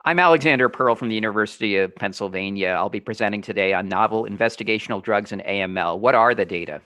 I'm Alexander Pearl from the University of Pennsylvania. I'll be presenting today on novel investigational drugs in AML. What are the data?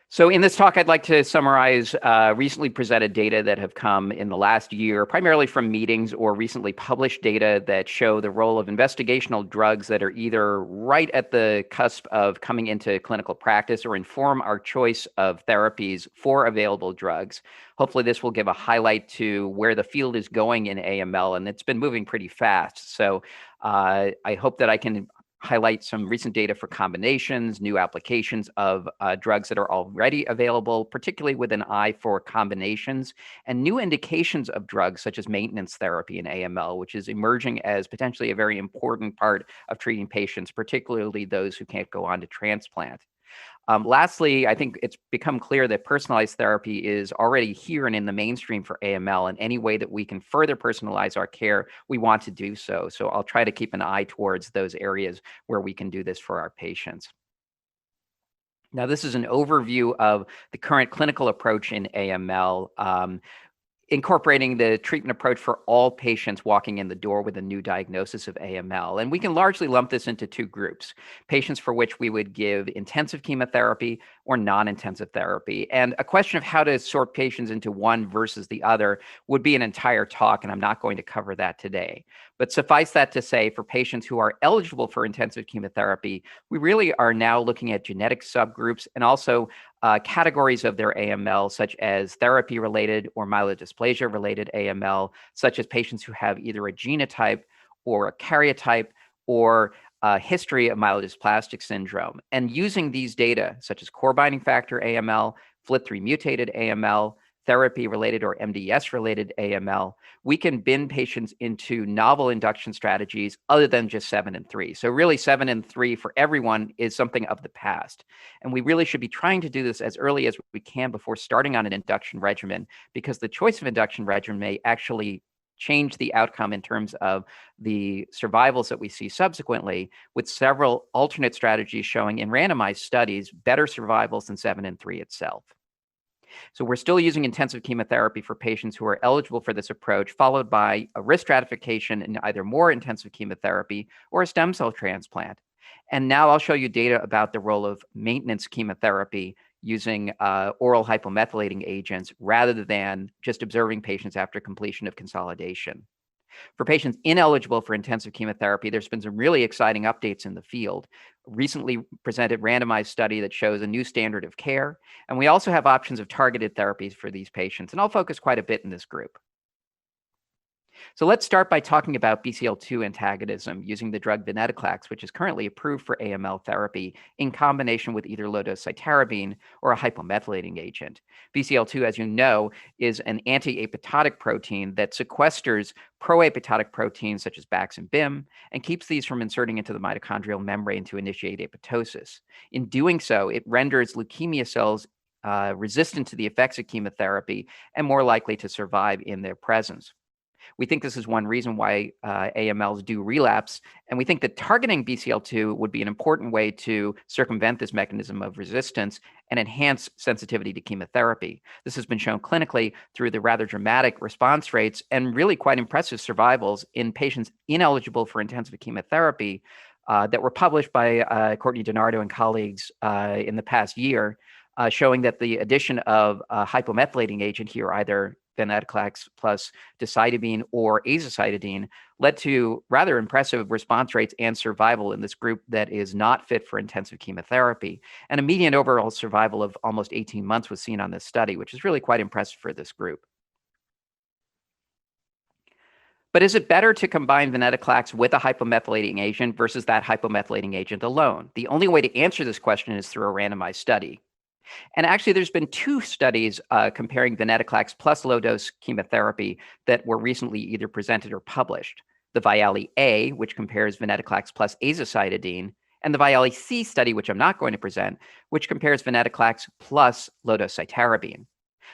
So in this talk, I'd like to summarize recently presented data that have come in the last year, primarily from meetings or recently published data that show the role of investigational drugs that are either right at the cusp of coming into clinical practice or inform our choice of therapies for available drugs. Hopefully this will give a highlight to where the field is going in AML, and it's been moving pretty fast. So I hope that I can highlight some recent data for combinations, new applications of drugs that are already available, particularly with an eye for combinations, and new indications of drugs such as maintenance therapy in AML, which is emerging as potentially a very important part of treating patients, particularly those who can't go on to transplant. Lastly, I think it's become clear that personalized therapy is already here and in the mainstream for AML, and any way that we can further personalize our care, we want to do so. So I'll try to keep an eye towards those areas where we can do this for our patients. Now, this is an overview of the current clinical approach in AML. Incorporating the treatment approach for all patients walking in the door with a new diagnosis of AML. And we can largely lump this into two groups: patients for which we would give intensive chemotherapy or non-intensive therapy. And a question of how to sort patients into one versus the other would be an entire talk, and I'm not going to cover that today. But suffice that to say, for patients who are eligible for intensive chemotherapy, we really are now looking at genetic subgroups and also categories of their AML, such as therapy-related or myelodysplasia-related AML, such as patients who have either a genotype or a karyotype or a history of myelodysplastic syndrome. And using these data, such as core binding factor AML, FLT3 mutated AML, therapy-related or MDS-related AML, we can bin patients into novel induction strategies other than just 7 and 3. So really 7 and 3 for everyone is something of the past. And we really should be trying to do this as early as we can before starting on an induction regimen, because the choice of induction regimen may actually change the outcome in terms of the survivals that we see subsequently, with several alternate strategies showing in randomized studies better survivals than 7 and 3 itself. So we're still using intensive chemotherapy for patients who are eligible for this approach, followed by a risk stratification in either more intensive chemotherapy or a stem cell transplant. And now I'll show you data about the role of maintenance chemotherapy using oral hypomethylating agents rather than just observing patients after completion of consolidation. For patients ineligible for intensive chemotherapy, there's been some really exciting updates in the field. Recently presented randomized study that shows a new standard of care. And we also have options of targeted therapies for these patients. And I'll focus quite a bit in this group. So let's start by talking about Bcl2 antagonism using the drug venetoclax, which is currently approved for AML therapy in combination with either low-dose cytarabine or a hypomethylating agent. Bcl2, as you know, is an anti-apoptotic protein that sequesters pro-apoptotic proteins such as Bax and Bim and keeps these from inserting into the mitochondrial membrane to initiate apoptosis. In doing so, it renders leukemia cells resistant to the effects of chemotherapy and more likely to survive in their presence. We think this is one reason why AMLs do relapse, and we think that targeting Bcl2 would be an important way to circumvent this mechanism of resistance and enhance sensitivity to chemotherapy. This has been shown clinically through the rather dramatic response rates and really quite impressive survivals in patients ineligible for intensive chemotherapy that were published by Courtney DiNardo and colleagues in the past year, showing that the addition of a hypomethylating agent here, either venetoclax plus decitabine or azacitidine, led to rather impressive response rates and survival in this group that is not fit for intensive chemotherapy. And a median overall survival of almost 18 months was seen on this study, which is really quite impressive for this group. But is it better to combine venetoclax with a hypomethylating agent versus that hypomethylating agent alone? The only way to answer this question is through a randomized study. And actually, there's been two studies comparing venetoclax plus low-dose chemotherapy that were recently either presented or published. The VIALE-A, which compares venetoclax plus azacitidine, and the VIALE-C study, which I'm not going to present, which compares venetoclax plus low-dose cytarabine.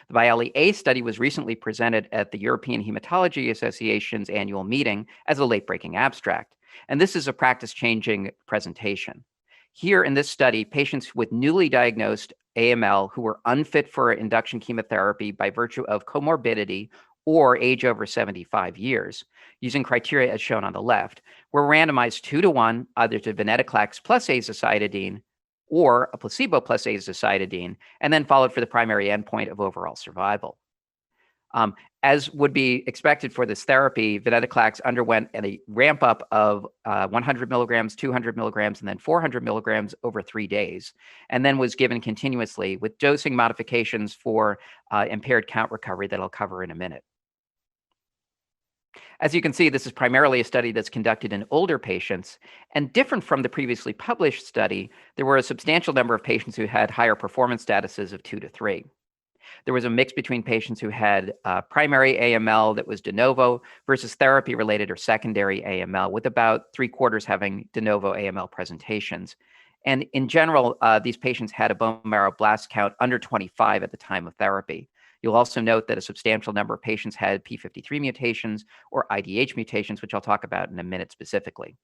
The VIALE-A study was recently presented at the European Hematology Association's annual meeting as a late-breaking abstract. And this is a practice-changing presentation. Here in this study, patients with newly diagnosed AML who were unfit for induction chemotherapy by virtue of comorbidity or age over 75 years, using criteria as shown on the left, were randomized 2-to-1 either to venetoclax plus azacitidine or a placebo plus azacitidine, and then followed for the primary endpoint of overall survival. As would be expected for this therapy, venetoclax underwent a ramp up of 100 milligrams, 200 milligrams, and then 400 milligrams over 3 days, and then was given continuously with dosing modifications for impaired count recovery that I'll cover in a minute. As you can see, this is primarily a study that's conducted in older patients, and different from the previously published study, there were a substantial number of patients who had higher performance statuses of 2 to 3. There was a mix between patients who had primary AML that was de novo versus therapy-related or secondary AML, with about 3/4 having de novo AML presentations. And in general, these patients had a bone marrow blast count under 25 at the time of therapy. You'll also note that a substantial number of patients had p53 mutations or IDH mutations, which I'll talk about in a minute specifically.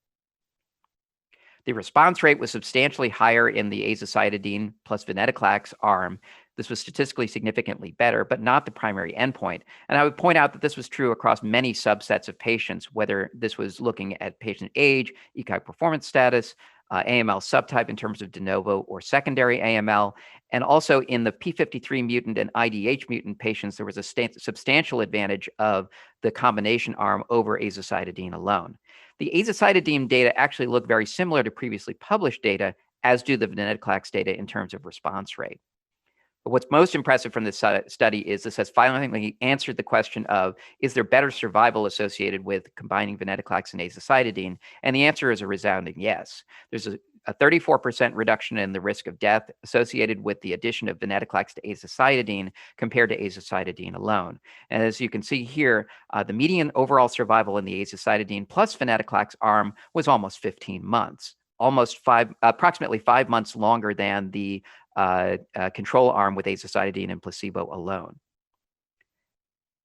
The response rate was substantially higher in the azacitidine plus venetoclax arm. This was statistically significantly better, but not the primary endpoint. And I would point out that this was true across many subsets of patients, whether this was looking at patient age, ECOG performance status, AML subtype in terms of de novo or secondary AML, and also in the p53 mutant and IDH mutant patients, there was a substantial advantage of the combination arm over azacitidine alone. The azacitidine data actually look very similar to previously published data, as do the venetoclax data in terms of response rate. But what's most impressive from this study is this has finally answered the question of, is there better survival associated with combining venetoclax and azacitidine? And the answer is a resounding yes. There's a 34% reduction in the risk of death associated with the addition of venetoclax to azacitidine compared to azacitidine alone. And as you can see here, the median overall survival in the azacitidine plus venetoclax arm was almost 15 months, approximately 5 months longer than the control arm with azacitidine and placebo alone.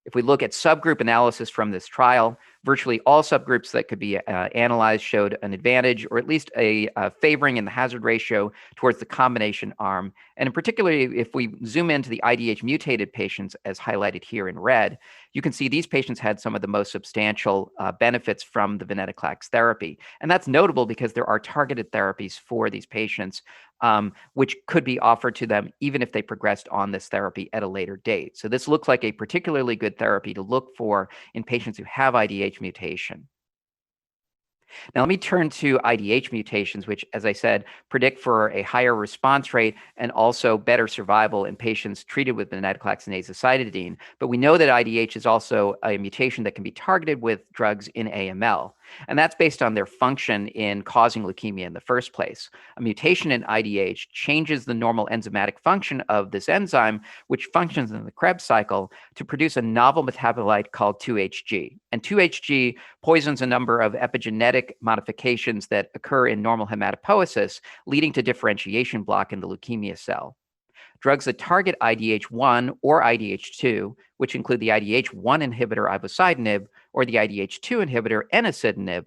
If we look at subgroup analysis from this trial, virtually all subgroups that could be analyzed showed an advantage, or at least a favoring in the hazard ratio towards the combination arm. And in particular, if we zoom into the IDH mutated patients, as highlighted here in red, you can see these patients had some of the most substantial benefits from the venetoclax therapy. And that's notable because there are targeted therapies for these patients, which could be offered to them even if they progressed on this therapy at a later date. So this looks like a particularly good therapy to look for in patients who have IDH mutation. Now, let me turn to IDH mutations, which, as I said, predict for a higher response rate and also better survival in patients treated with venetoclax and azacitidine. But we know that IDH is also a mutation that can be targeted with drugs in AML. And that's based on their function in causing leukemia in the first place. A mutation in IDH changes the normal enzymatic function of this enzyme, which functions in the Krebs cycle, to produce a novel metabolite called 2-HG. And 2-HG poisons a number of epigenetic modifications that occur in normal hematopoiesis, leading to differentiation block in the leukemia cell. Drugs that target IDH1 or IDH2, which include the IDH1 inhibitor ivosidenib or the IDH2 inhibitor enasidenib,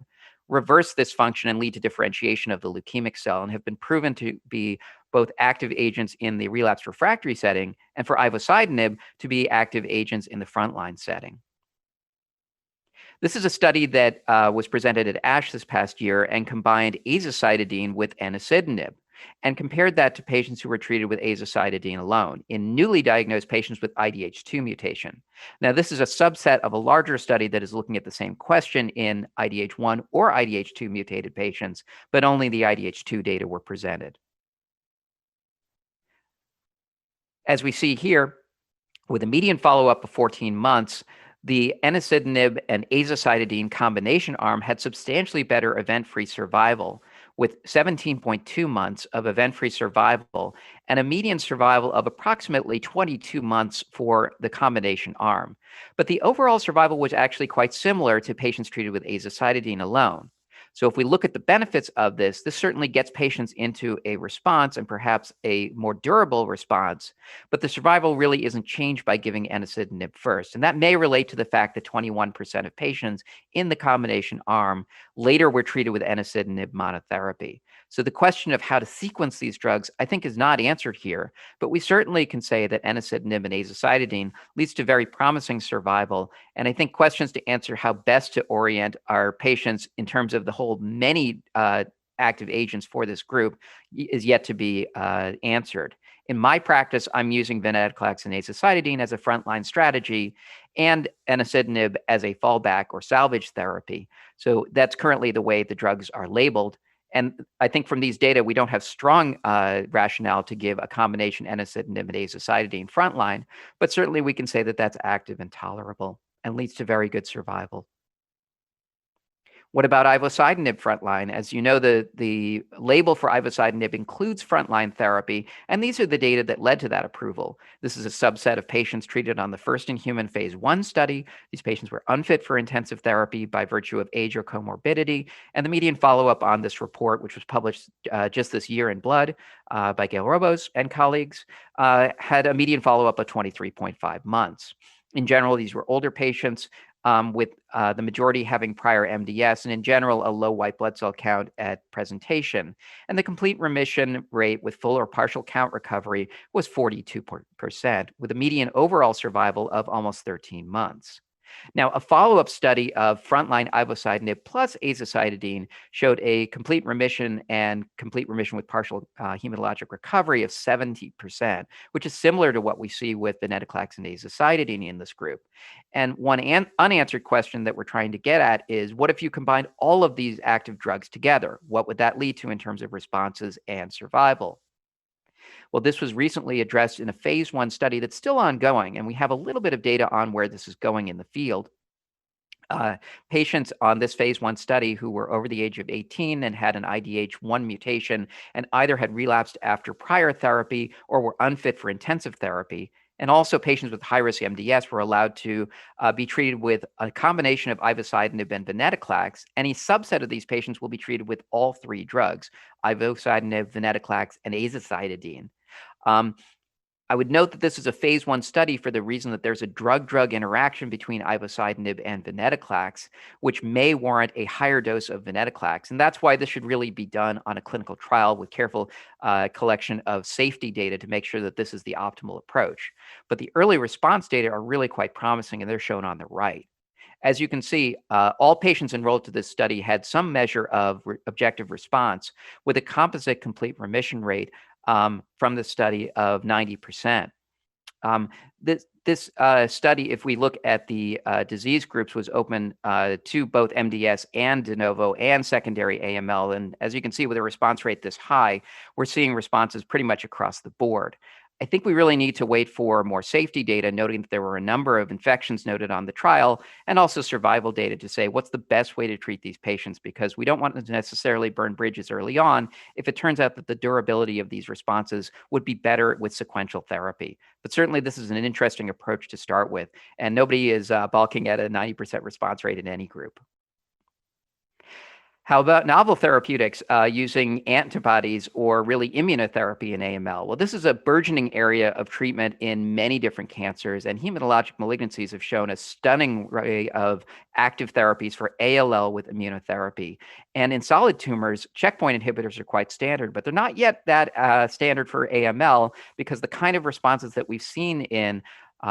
reverse this function and lead to differentiation of the leukemic cell and have been proven to be both active agents in the relapsed refractory setting and for ivosidenib to be active agents in the frontline setting. This is a study that was presented at ASH this past year and combined azacitidine with enasidenib and compared that to patients who were treated with azacitidine alone in newly diagnosed patients with IDH2 mutation. Now, this is a subset of a larger study that is looking at the same question in IDH1 or IDH2 mutated patients, but only the IDH2 data were presented. As we see here, with a median follow-up of 14 months, the enasidenib and azacitidine combination arm had substantially better event-free survival, with 17.2 months of event-free survival and a median survival of approximately 22 months for the combination arm. But the overall survival was actually quite similar to patients treated with azacitidine alone. So if we look at the benefits of this, this certainly gets patients into a response and perhaps a more durable response, but the survival really isn't changed by giving enasidenib first. And that may relate to the fact that 21% of patients in the combination arm later were treated with enasidenib monotherapy. So the question of how to sequence these drugs, I think, is not answered here, but we certainly can say that enasidenib and azacitidine leads to very promising survival. And I think questions to answer how best to orient our patients in terms of the whole many active agents for this group is yet to be answered. In my practice, I'm using venetoclax and azacitidine as a frontline strategy and enasidenib as a fallback or salvage therapy. So that's currently the way the drugs are labeled. And I think from these data, we don't have strong rationale to give a combination enasidenib and azacitidine frontline, but certainly we can say that that's active and tolerable and leads to very good survival. What about ivosidenib frontline? As you know, the label for ivosidenib includes frontline therapy, and these are the data that led to that approval. This is a subset of patients treated on the first-in-human phase 1 study. These patients were unfit for intensive therapy by virtue of age or comorbidity, and the median follow-up on this report, which was published just this year in Blood by Gail Robos and colleagues, had a median follow-up of 23.5 months. In general, these were older patients with the majority having prior MDS, and in general, a low white blood cell count at presentation. And the complete remission rate with full or partial count recovery was 42%, with a median overall survival of almost 13 months. Now, a follow-up study of frontline ivosidenib plus azacitidine showed a complete remission and complete remission with partial hematologic recovery of 70%, which is similar to what we see with venetoclax and azacitidine in this group. And one unanswered question that we're trying to get at is, what if you combined all of these active drugs together? What would that lead to in terms of responses and survival? Well, this was recently addressed in a phase 1 study that's still ongoing, and we have a little bit of data on where this is going in the field. Patients on this phase 1 study who were over the age of 18 and had an IDH1 mutation and either had relapsed after prior therapy or were unfit for intensive therapy. And also patients with high-risk MDS were allowed to be treated with a combination of ivosidenib and venetoclax. Any subset of these patients will be treated with all three drugs, ivosidenib, venetoclax, and azacitidine. I would note that this is a phase 1 study for the reason that there's a drug-drug interaction between ivosidenib and venetoclax, which may warrant a higher dose of venetoclax. And that's why this should really be done on a clinical trial with careful collection of safety data to make sure that this is the optimal approach. But the early response data are really quite promising, and they're shown on the right. As you can see, all patients enrolled to this study had some measure of objective response with a composite complete remission rate from the study of 90%. This study, if we look at the disease groups, was open to both MDS and de novo and secondary AML. And as you can see, with a response rate this high, we're seeing responses pretty much across the board. I think we really need to wait for more safety data, noting that there were a number of infections noted on the trial and also survival data to say what's the best way to treat these patients, because we don't want to necessarily burn bridges early on if it turns out that the durability of these responses would be better with sequential therapy. But certainly this is an interesting approach to start with, and nobody is balking at a 90% response rate in any group. How about novel therapeutics using antibodies or really immunotherapy in AML? Well, this is a burgeoning area of treatment in many different cancers, and hematologic malignancies have shown a stunning array of active therapies for ALL with immunotherapy. And in solid tumors, checkpoint inhibitors are quite standard, but they're not yet that standard for AML, because the kind of responses that we've seen in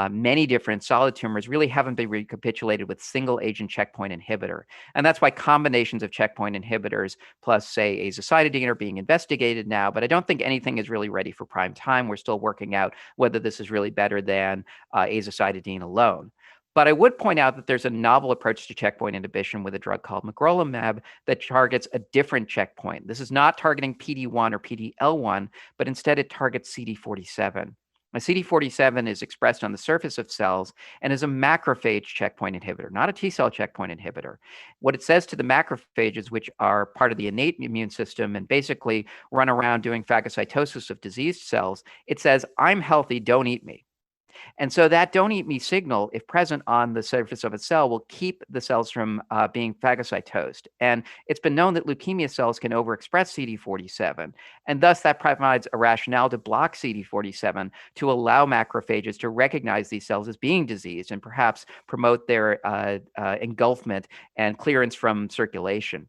many different solid tumors really haven't been recapitulated with single agent checkpoint inhibitor. And that's why combinations of checkpoint inhibitors plus, say, azacitidine are being investigated now. But I don't think anything is really ready for prime time. We're still working out whether this is really better than azacitidine alone. But I would point out that there's a novel approach to checkpoint inhibition with a drug called magrolimab that targets a different checkpoint. This is not targeting PD-1 or PD-L1, but instead it targets CD47. Now, CD47 is expressed on the surface of cells and is a macrophage checkpoint inhibitor, not a T-cell checkpoint inhibitor. What it says to the macrophages, which are part of the innate immune system and basically run around doing phagocytosis of diseased cells, it says, "I'm healthy, don't eat me." And so that don't eat me signal, if present on the surface of a cell, will keep the cells from being phagocytosed. And it's been known that leukemia cells can overexpress CD47. And thus that provides a rationale to block CD47 to allow macrophages to recognize these cells as being diseased and perhaps promote their engulfment and clearance from circulation.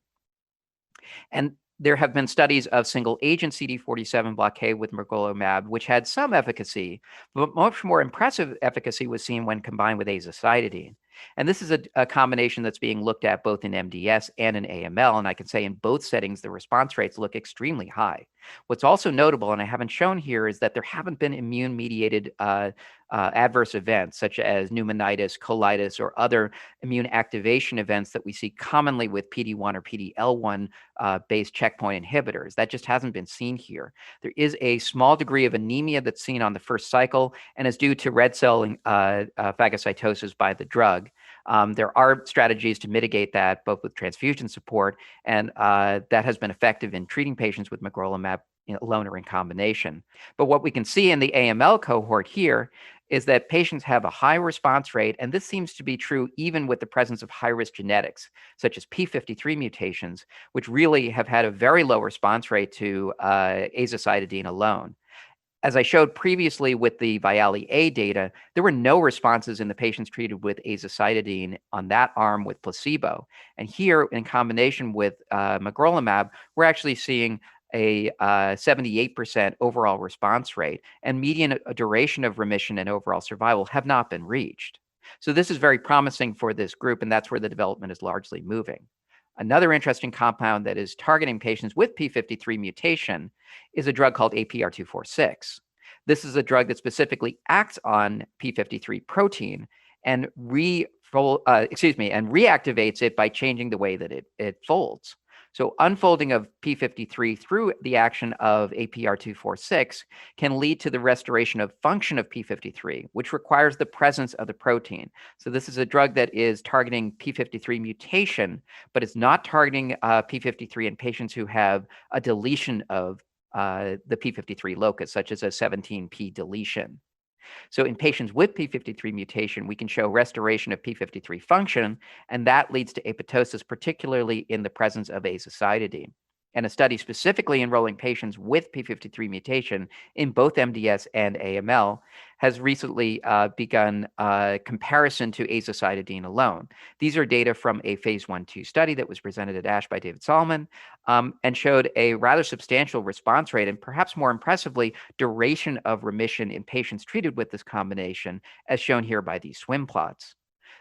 And There have been studies of single-agent CD47 blockade with magrolimab, which had some efficacy, but much more impressive efficacy was seen when combined with azacitidine. And this is a combination that's being looked at both in MDS and in AML, and I can say in both settings, the response rates look extremely high. What's also notable, and I haven't shown here, is that there haven't been immune-mediated adverse events, such as pneumonitis, colitis, or other immune activation events that we see commonly with PD-1 or PD-L1 based checkpoint inhibitors. That just hasn't been seen here. There is a small degree of anemia that's seen on the first cycle and is due to red cell phagocytosis by the drug. There are strategies to mitigate that, both with transfusion support, and that has been effective in treating patients with magrolimab alone or in combination. But what we can see in the AML cohort here is that patients have a high response rate, and this seems to be true even with the presence of high-risk genetics, such as p53 mutations, which really have had a very low response rate to azacitidine alone. As I showed previously with the VIALE-A data, there were no responses in the patients treated with azacitidine on that arm with placebo. And here, in combination with magrolimab, we're actually seeing a 78% overall response rate, and median duration of remission and overall survival have not been reached. So this is very promising for this group, and that's where the development is largely moving. Another interesting compound that is targeting patients with p53 mutation is a drug called APR-246. This is a drug that specifically acts on p53 protein and reactivates it by changing the way that it folds. So unfolding of p53 through the action of APR-246 can lead to the restoration of function of p53, which requires the presence of the protein. So this is a drug that is targeting p53 mutation, but it's not targeting p53 in patients who have a deletion of the p53 locus, such as a 17p deletion. So in patients with p53 mutation, we can show restoration of p53 function, and that leads to apoptosis, particularly in the presence of azacitidine. And a study specifically enrolling patients with p53 mutation in both MDS and AML has recently begun comparison to azacitidine alone. These are data from a phase 1/2 study that was presented at ASH by David Solomon and showed a rather substantial response rate and, perhaps more impressively, duration of remission in patients treated with this combination, as shown here by these swim plots.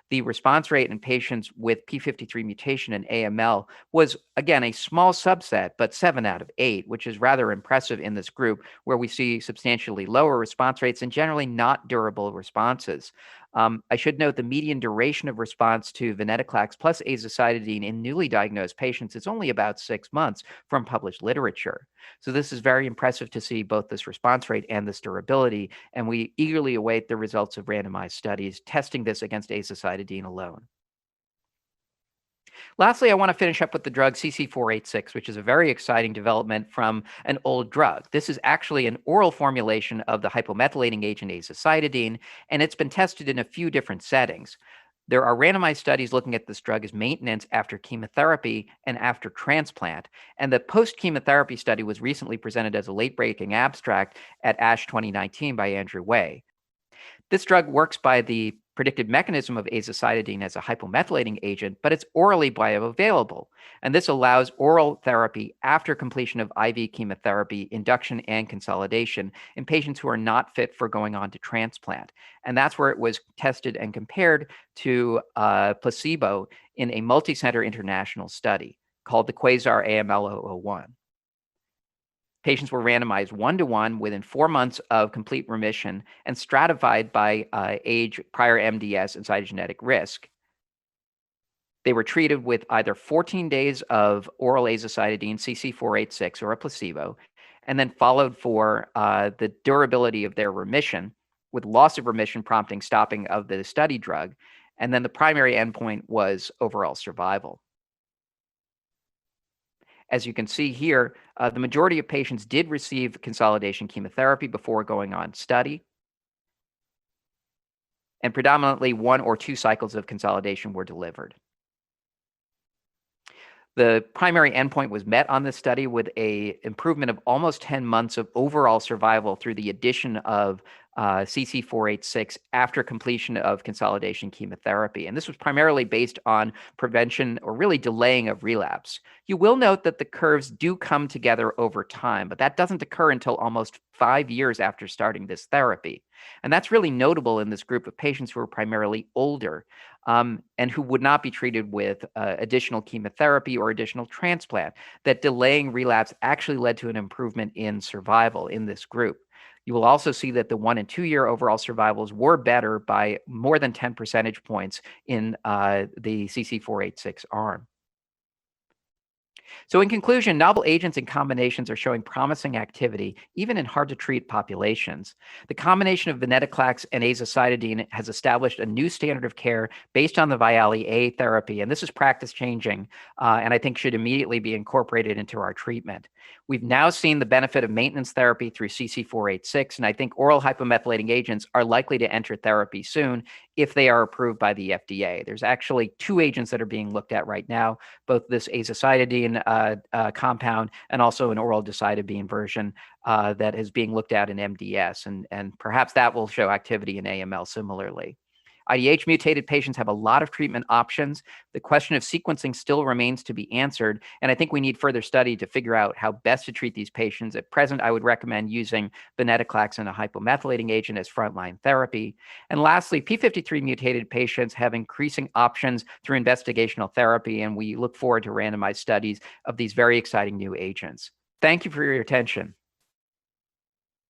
The response rate in patients with p53 mutation and AML was, again, a small subset, but 7 out of 8, which is rather impressive in this group, where we see substantially lower response rates and generally not durable responses. I should note the median duration of response to venetoclax plus azacitidine in newly diagnosed patients is only about 6 months from published literature. So this is very impressive to see both this response rate and this durability, and we eagerly await the results of randomized studies testing this against azacitidine alone. Lastly, I want to finish up with the drug CC486, which is a very exciting development from an old drug. This is actually an oral formulation of the hypomethylating agent azacitidine, and it's been tested in a few different settings. There are randomized studies looking at this drug as maintenance after chemotherapy and after transplant. And the post-chemotherapy study was recently presented as a late-breaking abstract at ASH 2019 by Andrew Way. This drug works by the predicted mechanism of azacitidine as a hypomethylating agent, but it's orally bioavailable. And this allows oral therapy after completion of IV chemotherapy, induction, and consolidation in patients who are not fit for going on to transplant. And that's where it was tested and compared to placebo in a multi-center international study called the Quasar AML 001. Patients were randomized 1-to-1 within 4 months of complete remission and stratified by age, prior MDS, and cytogenetic risk. They were treated with either 14 days of oral azacitidine, CC486, or a placebo, and then followed for the durability of their remission, with loss of remission prompting stopping of the study drug. And then the primary endpoint was overall survival. As you can see here, the majority of patients did receive consolidation chemotherapy before going on study, and predominantly 1 or 2 cycles of consolidation were delivered. The primary endpoint was met on this study with an improvement of almost 10 months of overall survival through the addition of CC486 after completion of consolidation chemotherapy. And this was primarily based on prevention or really delaying of relapse. You will note that the curves do come together over time, but that doesn't occur until almost 5 years after starting this therapy. And that's really notable in this group of patients who are primarily older and who would not be treated with additional chemotherapy or additional transplant, that delaying relapse actually led to an improvement in survival in this group. You will also see that the 1 and 2 year overall survivals were better by more than 10 percentage points in the CC486 arm. So in conclusion, novel agents and combinations are showing promising activity, even in hard-to-treat populations. The combination of venetoclax and azacitidine has established a new standard of care based on the VIALE-A therapy, and this is practice-changing, and I think should immediately be incorporated into our treatment. We've now seen the benefit of maintenance therapy through CC486, and I think oral hypomethylating agents are likely to enter therapy soon if they are approved by the FDA. There's actually 2 agents that are being looked at right now, both this azacitidine compound and also an oral decitabine version that is being looked at in MDS, and perhaps that will show activity in AML similarly. IDH mutated patients have a lot of treatment options. The question of sequencing still remains to be answered, and I think we need further study to figure out how best to treat these patients. At present, I would recommend using venetoclax and a hypomethylating agent as frontline therapy. And lastly, p53 mutated patients have increasing options through investigational therapy, and we look forward to randomized studies of these very exciting new agents. Thank you for your attention.